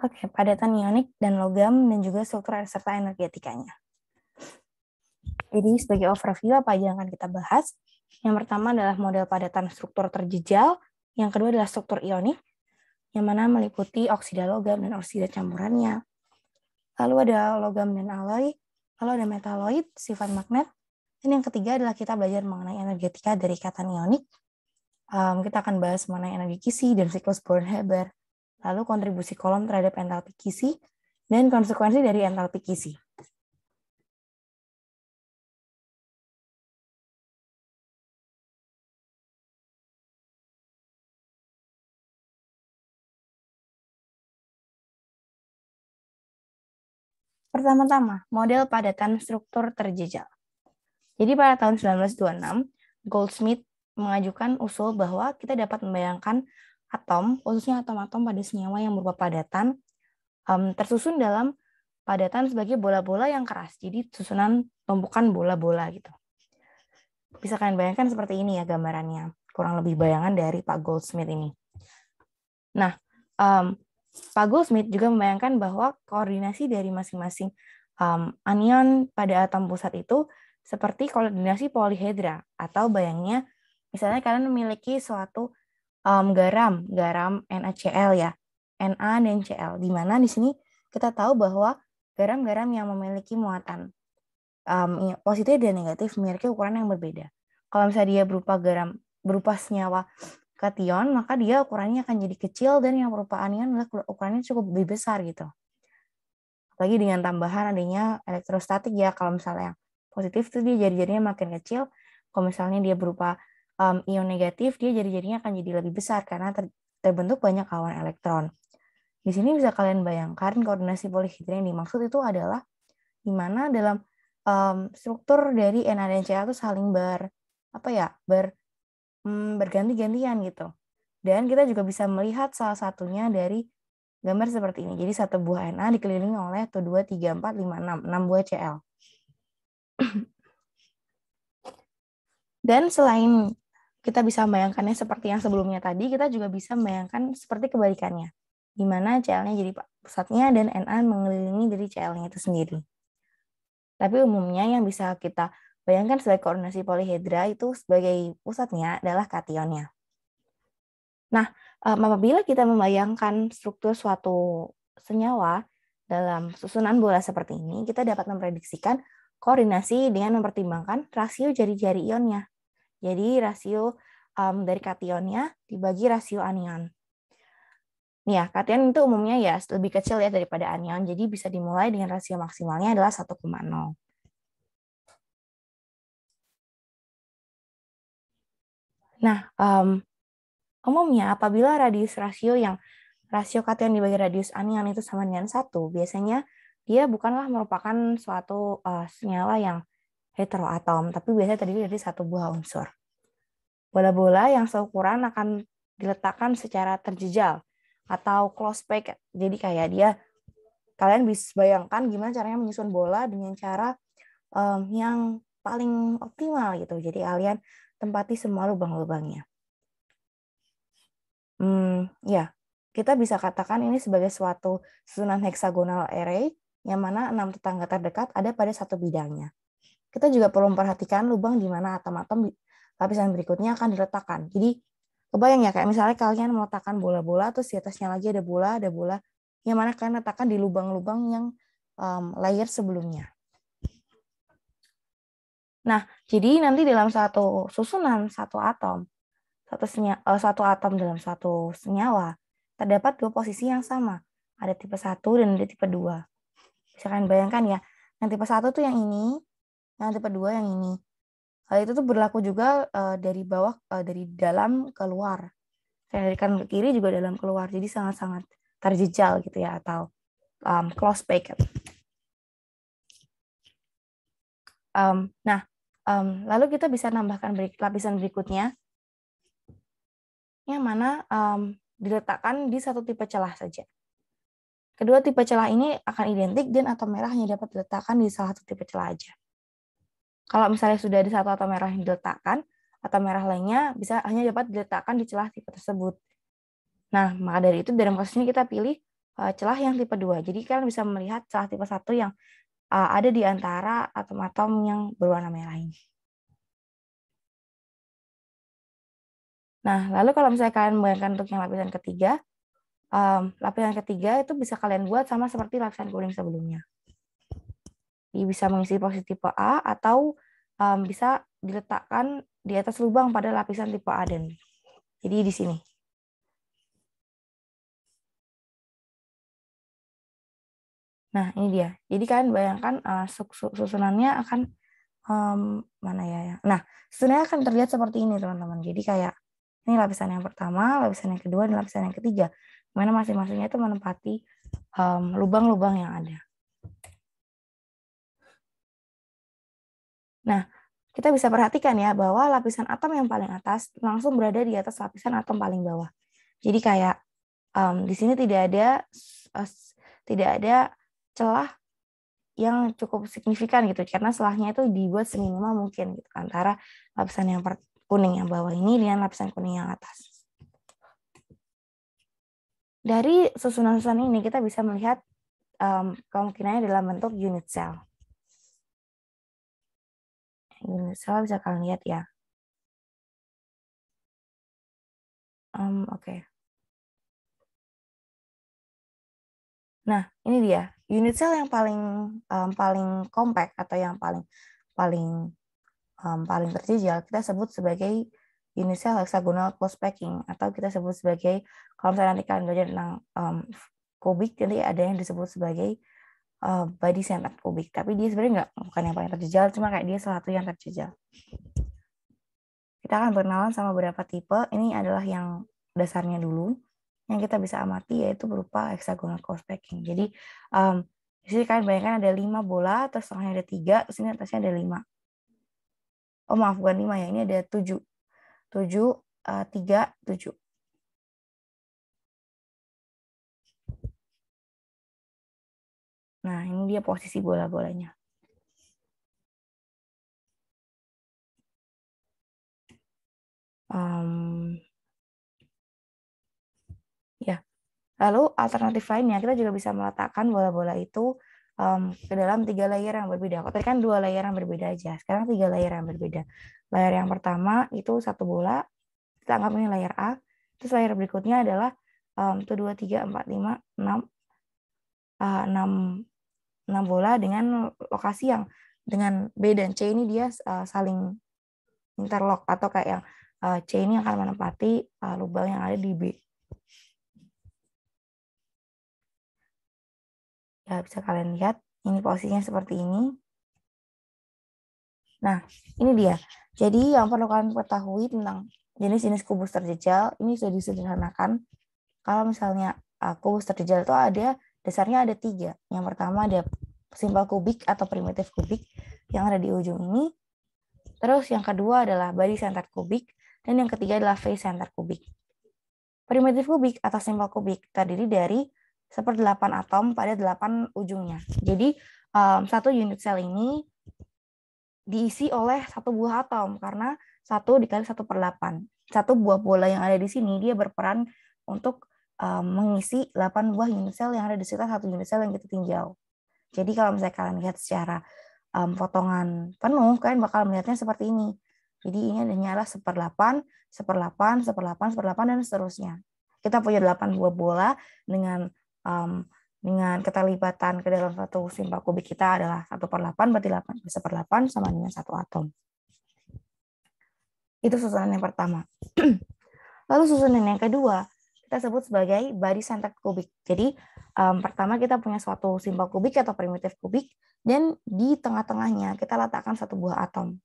Oke, padatan ionik dan logam dan juga struktur serta energetikanya. Jadi sebagai overview apa aja yang akan kita bahas? Yang pertama adalah model padatan struktur terjejal, yang kedua adalah struktur ionik, yang mana meliputi oksida logam dan oksida campurannya. Lalu ada logam dan alloy, lalu ada metaloid, sifat magnet, dan yang ketiga adalah kita belajar mengenai energetika dari ikatan ionik. Kita akan bahas mengenai energi Kisi dan siklus Born-Haber, lalu kontribusi kolom terhadap entalpi Kisi, dan konsekuensi dari entalpi Kisi. Pertama-tama, model padatan struktur terjejal. Jadi pada tahun 1926, Goldsmith mengajukan usul bahwa kita dapat membayangkan atom, khususnya atom-atom pada senyawa yang berupa padatan, tersusun dalam padatan sebagai bola-bola yang keras. Jadi susunan tumpukan bola-bola gitu. Bisa kalian bayangkan seperti ini ya gambarannya. Kurang lebih bayangan dari Pak Goldsmith ini. Nah, Pak Goldsmith juga membayangkan bahwa koordinasi dari masing-masing anion pada atom pusat itu seperti koordinasi polihedra, atau bayangnya misalnya kalian memiliki suatu garam NaCl ya, Na dan Cl, di mana di sini kita tahu bahwa garam-garam yang memiliki muatan positif dan negatif memiliki ukuran yang berbeda. Kalau misalnya dia berupa senyawa kation, maka dia ukurannya akan jadi kecil, dan yang berupa anion adalah ukurannya cukup lebih besar gitu. Apalagi dengan tambahan adanya elektrostatik ya, kalau misalnya yang positif itu dia jari-jarinya makin kecil, kalau misalnya dia berupa ion negatif, dia jari-jarinya akan jadi lebih besar karena terbentuk banyak awan elektron. Di sini bisa kalian bayangkan koordinasi polihedra yang dimaksud itu adalah di mana dalam struktur dari Na dan Ca itu saling berganti-gantian gitu. Dan kita juga bisa melihat salah satunya dari gambar seperti ini. Jadi satu buah Na dikelilingi oleh 1, 2, 3, 4, 5, 6 buah Cl. Dan selain kita bisa membayangkannya seperti yang sebelumnya tadi, kita juga bisa membayangkan seperti kebalikannya, di mana Cl-nya jadi pusatnya dan Na mengelilingi dari Cl-nya itu sendiri. Tapi umumnya yang bisa kita bayangkan sebagai koordinasi polihedra itu sebagai pusatnya adalah kationnya. Nah, apabila kita membayangkan struktur suatu senyawa dalam susunan bola seperti ini, kita dapat memprediksikan koordinasi dengan mempertimbangkan rasio jari-jari ionnya. Jadi rasio dari kationnya dibagi rasio anion. Nih ya, kation itu umumnya ya lebih kecil ya daripada anion, jadi bisa dimulai dengan rasio maksimalnya adalah 1,0. Nah, umumnya apabila radius rasio kation dibagi radius anion itu sama dengan 1, biasanya dia bukanlah merupakan suatu senyawa yang heteroatom, tapi biasanya terdiri dari satu buah unsur. Bola-bola yang seukuran akan diletakkan secara terjejal atau close packed. Jadi kayak kalian bisa bayangkan gimana caranya menyusun bola dengan cara yang paling optimal gitu. Jadi kalian tempati semua lubang-lubangnya. Ya, kita bisa katakan ini sebagai suatu susunan hexagonal array yang mana 6 tetangga terdekat ada pada satu bidangnya. Kita juga perlu memperhatikan lubang di mana atom-atom lapisan berikutnya akan diletakkan. Jadi kebayang ya, kayak misalnya kalian meletakkan bola-bola, terus di atasnya lagi ada bola, yang mana kalian letakkan di lubang-lubang yang layer sebelumnya. Nah, jadi nanti dalam satu susunan satu atom dalam satu senyawa terdapat dua posisi yang sama. Ada tipe 1 dan ada tipe 2. Bisa kalian bayangkan ya, yang tipe 1 tuh yang ini, yang tipe 2 yang ini. Hal itu tuh berlaku juga dari bawah, dari dalam ke luar. Dari kanan ke kiri juga dalam keluar. Jadi sangat-sangat terjejal gitu ya, atau close packed. Lalu kita bisa nambahkan lapisan berikutnya, yang mana diletakkan di satu tipe celah saja. Kedua tipe celah ini akan identik dan atom merah hanya dapat diletakkan di salah satu tipe celah aja. Kalau misalnya sudah ada satu atom merah yang diletakkan, atom merah lainnya hanya dapat diletakkan di celah tipe tersebut. Nah, maka dari itu dalam kasus ini kita pilih celah yang tipe 2. Jadi kalian bisa melihat celah tipe 1 yang ada di antara atom-atom yang berwarna merah ini. Nah, lalu kalau misalnya kalian membayangkan untuk yang lapisan ketiga itu bisa kalian buat sama seperti lapisan kuning sebelumnya. Jadi bisa mengisi posisi tipe A atau bisa diletakkan di atas lubang pada lapisan tipe A dan B. Jadi di sini. Nah, ini dia. Jadi kalian bayangkan susunannya akan mana ya? Nah, susunannya akan terlihat seperti ini, teman-teman. Jadi kayak ini lapisan yang pertama, lapisan yang kedua, dan lapisan yang ketiga. Mana masing-masingnya itu menempati lubang-lubang yang ada. Nah, kita bisa perhatikan ya bahwa lapisan atom yang paling atas langsung berada di atas lapisan atom paling bawah. Jadi kayak di sini tidak ada celah yang cukup signifikan gitu, karena celahnya itu dibuat seminimal mungkin gitu antara lapisan yang kuning yang bawah ini dengan lapisan kuning yang atas. Dari susunan-susunan ini kita bisa melihat kemungkinannya dalam bentuk unit cell. Unit cell bisa kalian lihat ya. Oke. Nah, ini dia unit cell yang paling compact atau yang paling terjejal kita sebut sebagai unit cell hexagonal close packing, atau kita sebut sebagai, kalau misalnya nanti kalian belajar tentang kubik, nanti ada yang disebut sebagai body centered kubik, tapi dia sebenarnya bukan yang paling terjejal, cuma kayak dia salah satu yang terjejal. Kita akan berkenalan sama beberapa tipe. Ini adalah yang dasarnya dulu yang kita bisa amati, yaitu berupa hexagonal close packing. Jadi di sini kalian bayangkan ada 5 bola, terus tengahnya ada 3, terus ini atasnya ada 5. Oh maaf, bukan 5 ya, ini ada 7. 7, 3, 7. Nah, ini dia posisi bola-bolanya. Ya, lalu alternatif lainnya, kita juga bisa meletakkan bola-bola itu ke dalam 3 layer yang berbeda. Tadi kan 2 layer yang berbeda aja, sekarang 3 layer yang berbeda. Layer yang pertama itu 1 bola, kita anggap ini layer A. Terus layer berikutnya adalah 1, 2, 3, 4, 5, 6 bola dengan lokasi yang dengan B dan C ini dia saling interlock, atau kayak yang C ini akan menempati lubang yang ada di B. Ya, bisa kalian lihat, ini posisinya seperti ini. Nah, ini dia. Jadi yang perlu kalian ketahui tentang jenis-jenis kubus terjejal, ini sudah disederhanakan. Kalau misalnya kubus terjejal itu dasarnya ada 3. Yang pertama ada simple kubik atau primitif kubik yang ada di ujung ini. Terus yang kedua adalah body centered kubik, dan yang ketiga adalah face centered kubik. Primitif kubik atau simple kubik terdiri dari 1/8 atom pada 8 ujungnya. Jadi satu unit sel ini diisi oleh 1 buah atom, karena 1 dikali 1/8. 1 buah bola yang ada di sini dia berperan untuk mengisi 8 buah unit sel yang ada di sekitar 1 unit sel yang kita tinjau. Jadi kalau misalnya kalian lihat secara potongan penuh, kalian bakal melihatnya seperti ini. Jadi ini adalah 1/8, 1/8, 1/8, 1/8, dan seterusnya. Kita punya 8 buah bola dengan keterlibatan ke dalam satu simple kubik kita adalah 1/8, berarti 1/8 sama dengan 1 atom. Itu susunan yang pertama. Lalu susunan yang kedua kita sebut sebagai body centered kubik. Jadi pertama kita punya suatu simple kubik atau primitif kubik, dan di tengah-tengahnya kita letakkan 1 buah atom.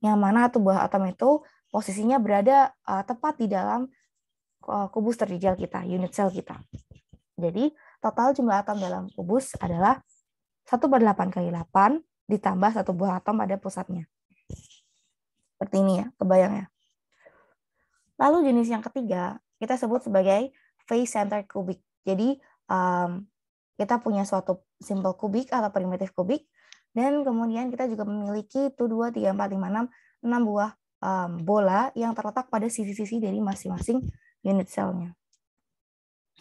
Yang mana 1 buah atom itu posisinya berada tepat di dalam kubus terjejal kita, unit cell kita. Jadi total jumlah atom dalam kubus adalah 1/8 kali 8 ditambah 1 buah atom pada pusatnya. Seperti ini ya, kebayang ya. Lalu jenis yang ketiga kita sebut sebagai face-centered kubik. Jadi kita punya suatu simple kubik atau primitif kubik, dan kemudian kita juga memiliki 1, 2, 3, 4, 5, 6 buah bola yang terletak pada sisi-sisi dari masing-masing unit selnya.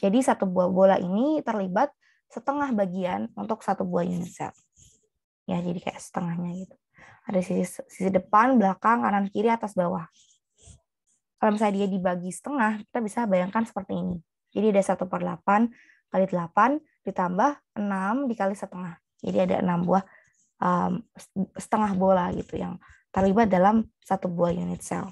Jadi satu buah bola ini terlibat setengah bagian untuk satu buah unit cell. Ya, jadi kayak setengahnya gitu. Ada sisi depan, belakang, kanan, kiri, atas, bawah. Kalau misalnya dia dibagi setengah, kita bisa bayangkan seperti ini. Jadi ada 1/8 kali 8 ditambah 6 dikali setengah. Jadi ada 6 buah setengah bola gitu yang terlibat dalam satu buah unit cell.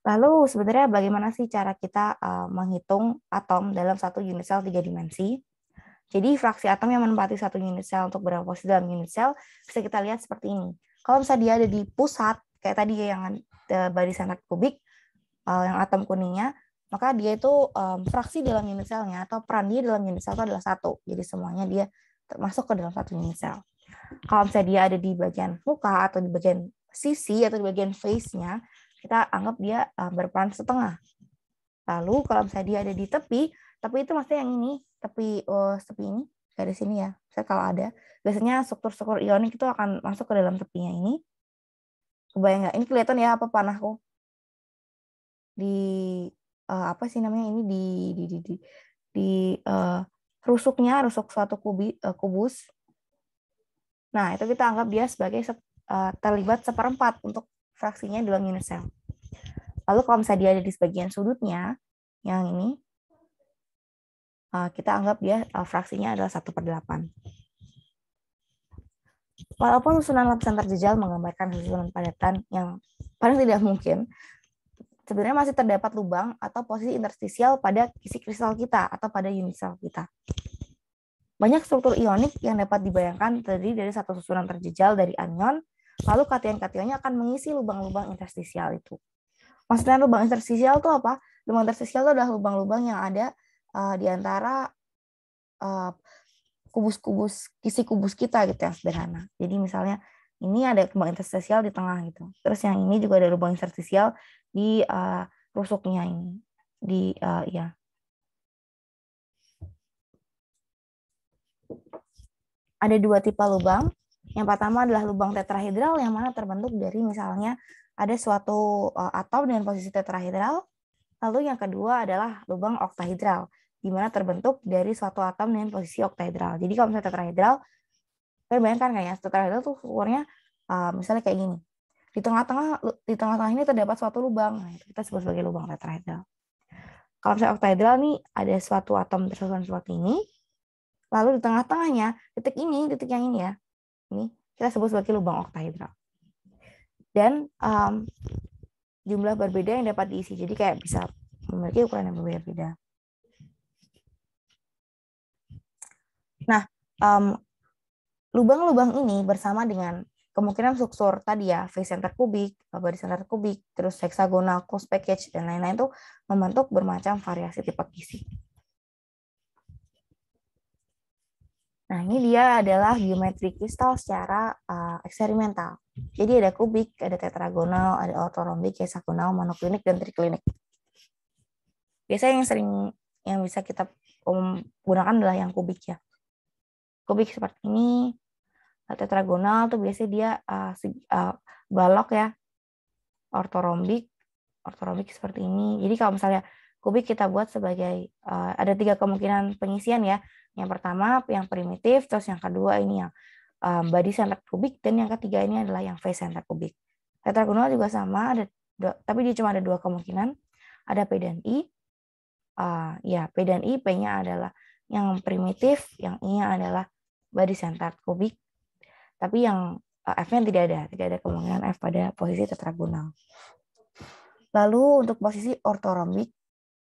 Lalu sebenarnya bagaimana sih cara kita menghitung atom dalam satu unit cell 3 dimensi? Jadi fraksi atom yang menempati satu unit cell untuk berapa posisi dalam unit cell bisa kita lihat seperti ini. Kalau misalnya dia ada di pusat, kayak tadi yang body centered kubik, yang atom kuningnya, maka dia itu fraksi dalam unit cell-nya atau peran dia dalam unit cell itu adalah 1. Jadi semuanya dia masuk ke dalam satu unit cell. Kalau misalnya dia ada di bagian muka atau di bagian sisi atau di bagian face-nya, kita anggap dia berperan setengah. Lalu kalau misalnya dia ada di tepi itu maksudnya yang ini, tepi ini, dari sini ya. Misalnya kalau ada, biasanya struktur-struktur ionik itu akan masuk ke dalam tepinya ini. Kebayang nggak? Ini kelihatan ya apa panahku? Di apa sih namanya ini di rusuknya, rusuk suatu kubus. Nah, itu kita anggap dia sebagai terlibat 1/4 untuk fraksinya dalam unit cell. Lalu kalau misalnya dia ada di sebagian sudutnya, yang ini, kita anggap dia fraksinya adalah 1/8. Walaupun susunan lapisan terjejal menggambarkan susunan padatan yang paling tidak mungkin, sebenarnya masih terdapat lubang atau posisi interstisial pada isi kristal kita atau pada unit cell kita. Banyak struktur ionik yang dapat dibayangkan terdiri dari satu susunan terjejal dari anion, lalu kation-kationnya akan mengisi lubang-lubang interstisial itu. Maksudnya lubang interstisial itu apa? Lubang interstisial itu adalah lubang-lubang yang ada di antara kubus-kubus, isi kubus kita gitu yang sederhana. Jadi misalnya ini ada lubang interstisial di tengah gitu. Terus yang ini juga ada lubang interstisial di rusuknya ini. Ya. Ada 2 tipe lubang. Yang pertama adalah lubang tetrahedral yang mana terbentuk dari misalnya ada suatu atom dengan posisi tetrahedral. Lalu yang kedua adalah lubang oktahedral, di mana terbentuk dari suatu atom dengan posisi oktahedral. Jadi kalau misalnya tetrahedral, kalian bayangkan kayak tetrahedral tuh strukturnya misalnya kayak gini. Di tengah-tengah ini terdapat suatu lubang. Nah, itu kita sebut sebagai lubang tetrahedral. Kalau misalnya oktahedral nih ada suatu atom tersusun seperti ini. Lalu di tengah-tengahnya titik yang ini ya. Ini kita sebut sebagai lubang oktahedral. Dan jumlah berbeda yang dapat diisi. Jadi kayak bisa memiliki ukuran yang berbeda-beda. Nah, lubang-lubang ini bersama dengan kemungkinan struktur tadi ya, face center kubik, body center kubik, terus hexagonal, closed package, dan lain-lain itu membentuk bermacam variasi tipe kisi. Nah, ini dia adalah geometri kristal secara eksperimental. Jadi ada kubik, ada tetragonal, ada ortorombik, hexagonal, monoklinik, dan triklinik. Biasanya yang bisa kita gunakan adalah yang kubik ya. Kubik seperti ini, tetragonal tuh biasanya dia balok ya, ortorombik seperti ini. Jadi kalau misalnya kubik kita buat sebagai ada 3 kemungkinan pengisian ya. Yang pertama yang primitif, terus yang kedua ini yang body centered kubik, dan yang ketiga ini adalah yang face centered kubik. Tetragonal juga sama, tapi dia cuma ada 2 kemungkinan, ada P dan I. P dan I, P-nya adalah yang primitif, yang I-nya adalah body centered kubik. Tapi yang F-nya tidak ada kemungkinan F pada posisi tetragonal. Lalu untuk posisi ortorombik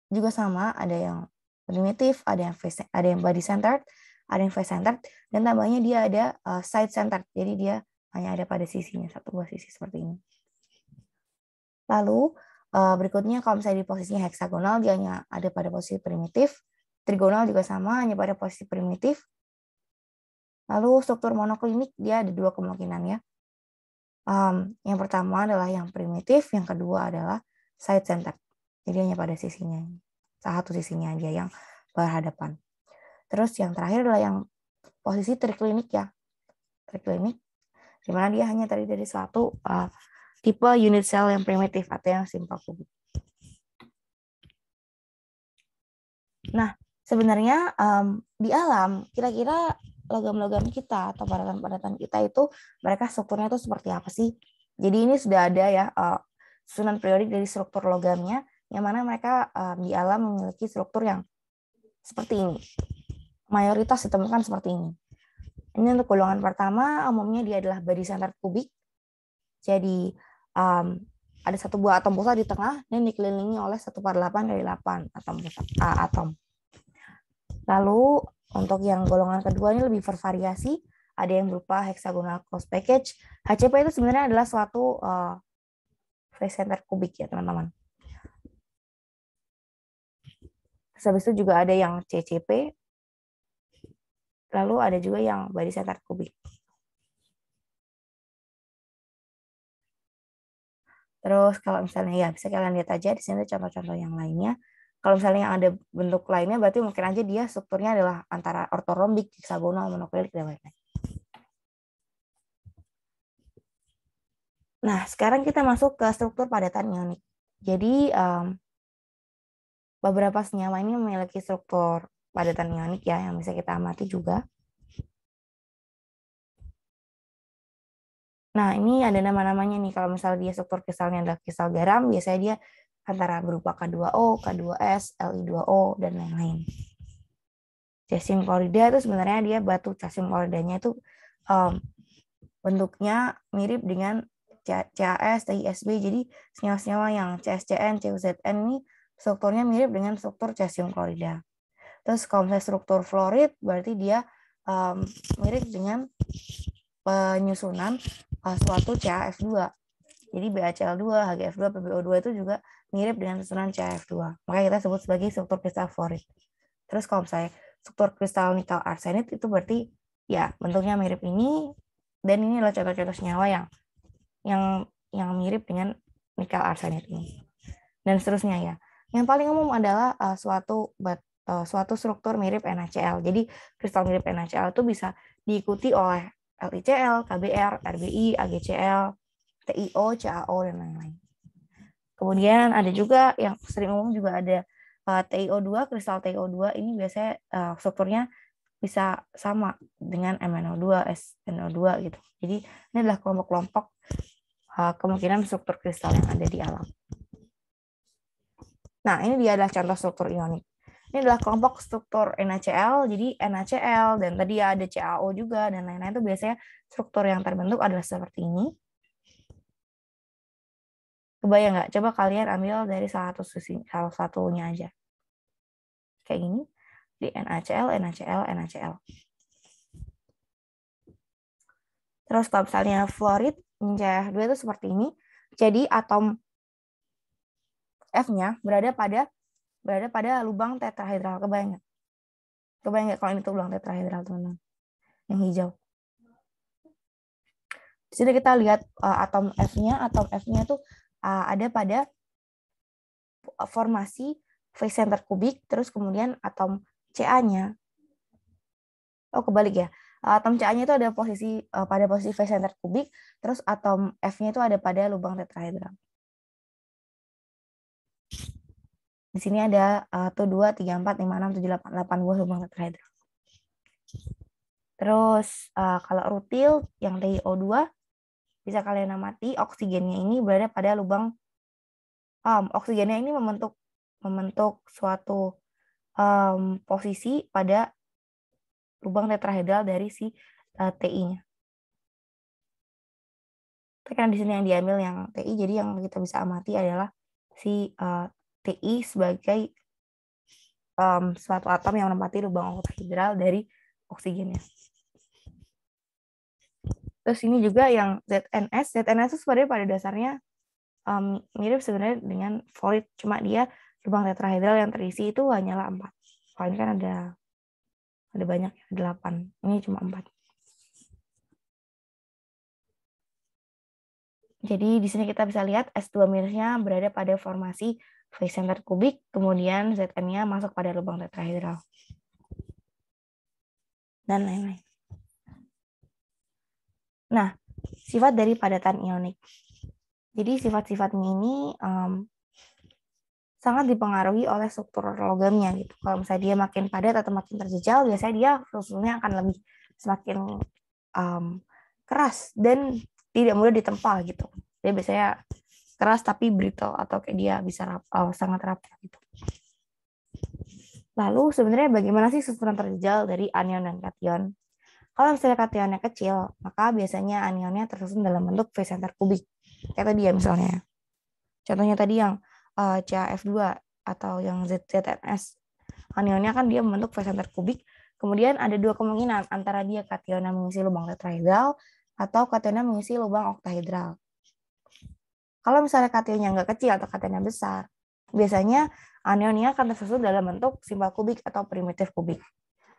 juga sama, ada yang primitif, ada yang body centered, ada yang face centered, dan tambahnya dia ada side centered. Jadi dia hanya ada pada sisinya, satu buah sisi seperti ini. Lalu berikutnya kalau misalnya di posisinya heksagonal dia hanya ada pada posisi primitif, trigonal juga sama, hanya pada posisi primitif. Lalu struktur monoklinik dia ada 2 kemungkinan ya. Yang pertama adalah yang primitif, yang kedua adalah side centered. Jadi hanya pada sisinya, satu sisinya aja yang berhadapan. Terus yang terakhir adalah yang posisi triklinik ya. Triklinik, di mana dia hanya terdiri dari suatu tipe unit cell yang primitif atau yang simple kubik. Nah, sebenarnya di alam, kira-kira logam-logam kita atau padatan-padatan kita itu mereka strukturnya itu seperti apa sih? Jadi ini sudah ada ya susunan periodik dari struktur logamnya, yang mana mereka di alam memiliki struktur yang seperti ini. Mayoritas ditemukan seperti ini. Ini untuk golongan pertama, umumnya dia adalah body centered kubik. Jadi ada satu buah atom pusat di tengah dan dikelilingi oleh 1/8 dari 8 atom. Lalu untuk yang golongan kedua ini lebih bervariasi, ada yang berupa hexagonal closed package. HCP itu sebenarnya adalah suatu face center kubik ya teman-teman. Terus habis itu juga ada yang CCP, lalu ada juga yang body center kubik. Terus kalau misalnya ya bisa kalian lihat aja di sini contoh-contoh yang lainnya. Kalau misalnya yang ada bentuk lainnya berarti mungkin aja dia strukturnya adalah antara ortorombik, heksagonal, monoklinik dan lain-lain. Nah, sekarang kita masuk ke struktur padatan ionik. Jadi beberapa senyawa ini memiliki struktur padatan ionik ya yang bisa kita amati juga. Nah, ini ada nama-namanya nih. Kalau misalnya dia struktur kristalnya adalah kristal garam, biasanya dia antara berupa K2O, K2S, Li2O, dan lain-lain. Calcium klorida itu sebenarnya dia batu. Calcium kloridanya itu bentuknya mirip dengan CaS, TiSB. Jadi senyawa-senyawa yang CsCN, CuZn ini strukturnya mirip dengan struktur calcium klorida. Terus kalau misalnya struktur fluorid, berarti dia mirip dengan penyusunan suatu CaF2. Jadi BaCl2, HgF2, PbO2 itu juga mirip dengan susunan CaF2. Maka kita sebut sebagai struktur kristal fluorid. Terus kalau misalnya struktur kristal nikel arsenid itu berarti ya bentuknya mirip ini, dan ini adalah contoh-contoh senyawa yang mirip dengan nikel arsenid ini. Dan seterusnya ya. Yang paling umum adalah suatu struktur mirip NaCl. Jadi kristal mirip NaCl itu bisa diikuti oleh LiCl, KBr, RBI, AgCl, TiO, CaO, dan lain-lain. Kemudian ada juga yang sering umum juga ada TiO2, kristal TiO2 ini biasanya strukturnya bisa sama dengan MnO2, SnO2 gitu. Jadi ini adalah kelompok-kelompok kemungkinan struktur kristal yang ada di alam. Nah, ini dia adalah contoh struktur ionik. Ini adalah kelompok struktur NaCl, jadi NaCl, dan tadi ada CaO juga, dan lain-lain itu biasanya struktur yang terbentuk adalah seperti ini. Kebayang nggak? Coba kalian ambil dari salah satunya aja. Kayak gini, di NaCl, NaCl, NaCl. Terus kalau misalnya fluorid, CH2 itu seperti ini. Jadi atom F-nya berada pada lubang tetrahedral. Kebayang nggak? Kebayang nggak kalau ini tuh lubang tetrahedral, teman-teman? Yang hijau. Di sini kita lihat atom F-nya itu ada pada formasi face center kubik, terus kemudian atom Ca-nya. Oh, kebalik ya. Atom Ca-nya itu ada pada posisi face center kubik, terus atom F-nya itu ada pada lubang tetrahedral. Di sini ada 1, 2, 3, 4, 5, 6, 7, 8 buah lubang tetrahedral. Terus kalau rutil yang TiO2 bisa kalian amati oksigennya ini berada pada lubang oksigennya ini membentuk suatu posisi pada lubang tetrahedral dari si Ti-nya. Karena di sini yang diambil yang Ti, jadi yang kita bisa amati adalah si Ti sebagai suatu atom yang menempati lubang tetrahedral dari oksigennya. Terus ini juga yang ZNS itu sebenarnya pada dasarnya mirip sebenarnya dengan fluorid, cuma dia lubang tetrahedral yang terisi itu hanyalah 4. Kalau ini kan ada banyak, 8. Ini cuma 4. Jadi di sini kita bisa lihat S2- berada pada formasi face center kubik, kemudian Zn-nya masuk pada lubang tetrahedral. Dan lain-lain. Nah, sifat dari padatan ionik. Jadi sifat-sifatnya ini sangat dipengaruhi oleh struktur logamnya gitu. Kalau misalnya dia makin padat atau makin terjejal, biasanya dia susunya akan lebih semakin keras dan tidak mudah ditempa gitu. Dia biasanya keras tapi brittle atau kayak dia bisa sangat rapuh gitu. Lalu sebenarnya bagaimana sih susunan terjejal dari anion dan kation? Kalau misalnya kationnya kecil, maka biasanya anionnya tersusun dalam bentuk phase center kubik. Kayak tadi ya misalnya. Contohnya tadi yang CaF2 atau yang ZZNS. Anionnya kan dia membentuk phase center kubik. Kemudian ada dua kemungkinan antara dia kationnya mengisi lubang tetrahedral atau kationnya mengisi lubang oktahedral. Kalau misalnya kationnya nggak kecil atau kationnya besar, biasanya anionnya akan tersusun dalam bentuk simpel kubik atau primitif kubik.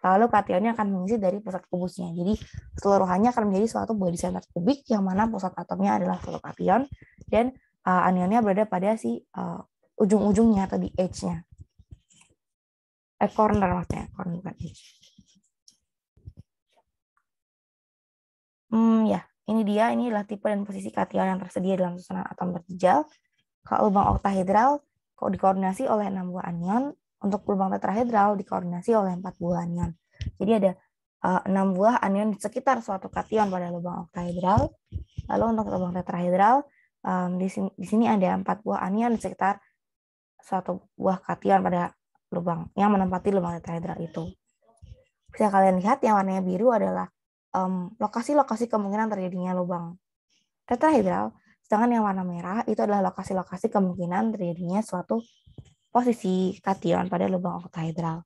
Lalu kationnya akan mengisi dari pusat kubusnya. Jadi keseluruhannya akan menjadi suatu body center kubik yang mana pusat atomnya adalah suatu kation dan anionnya berada pada si ujung-ujungnya atau di edge-nya. Corner maksudnya, corner bukan edge. Ya, ini adalah tipe dan posisi kation yang tersedia dalam susunan atom terjejal. Kalau lubang oktahedral dikoordinasi oleh 6 buah anion, untuk lubang tetrahedral dikoordinasi oleh 4 buah anion. Jadi ada 6 buah anion di sekitar suatu kation pada lubang oktahedral. Lalu untuk lubang tetrahedral di sini ada 4 buah anion di sekitar suatu buah kation pada lubang yang menempati lubang tetrahedral itu. Bisa kalian lihat yang warnanya biru adalah lokasi-lokasi kemungkinan terjadinya lubang tetrahedral, sedangkan yang warna merah itu adalah lokasi-lokasi kemungkinan terjadinya suatu posisi kation pada lubang oktahedral.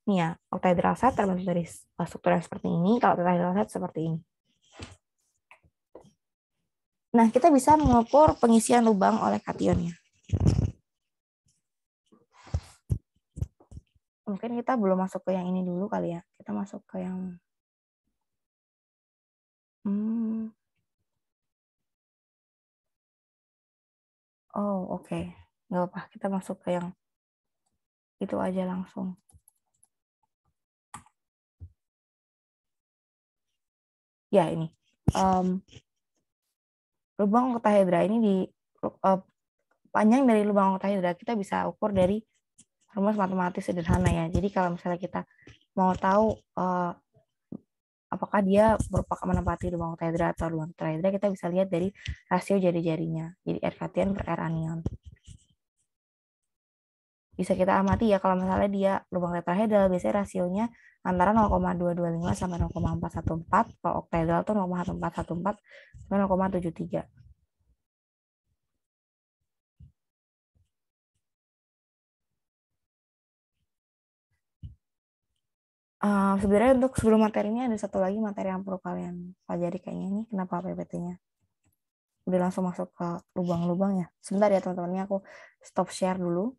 Ini ya, oktahedral set terbentuk dari struktur yang seperti ini, kalau tetrahedral set seperti ini. Nah, kita bisa mengukur pengisian lubang oleh kationnya. Mungkin kita belum masuk ke yang ini dulu kali ya. Kita masuk ke yang oke. Nggak apa-apa, kita masuk ke yang itu aja langsung. Ya, ini. Lubang oktahedra ini panjang dari lubang oktahedra kita bisa ukur dari rumus matematis sederhana ya. Jadi kalau misalnya kita mau tahu apakah dia merupakan menempati lubang oktahedra atau lubang tetrahedra, kita bisa lihat dari rasio jari-jarinya. Jadi R cation per R anion. Bisa kita amati ya kalau misalnya dia lubang tetrahedral biasanya rasionya antara 0,225 sampai 0,414. Kalau oktahedral itu 0,414 sampai 0,73. Sebenarnya untuk sebelum materi ini ada satu lagi materi yang perlu kalian pelajari kayaknya ini. Kenapa PPT-nya? Udah langsung masuk ke lubang-lubang ya. Sebentar ya teman-teman, ini aku stop share dulu.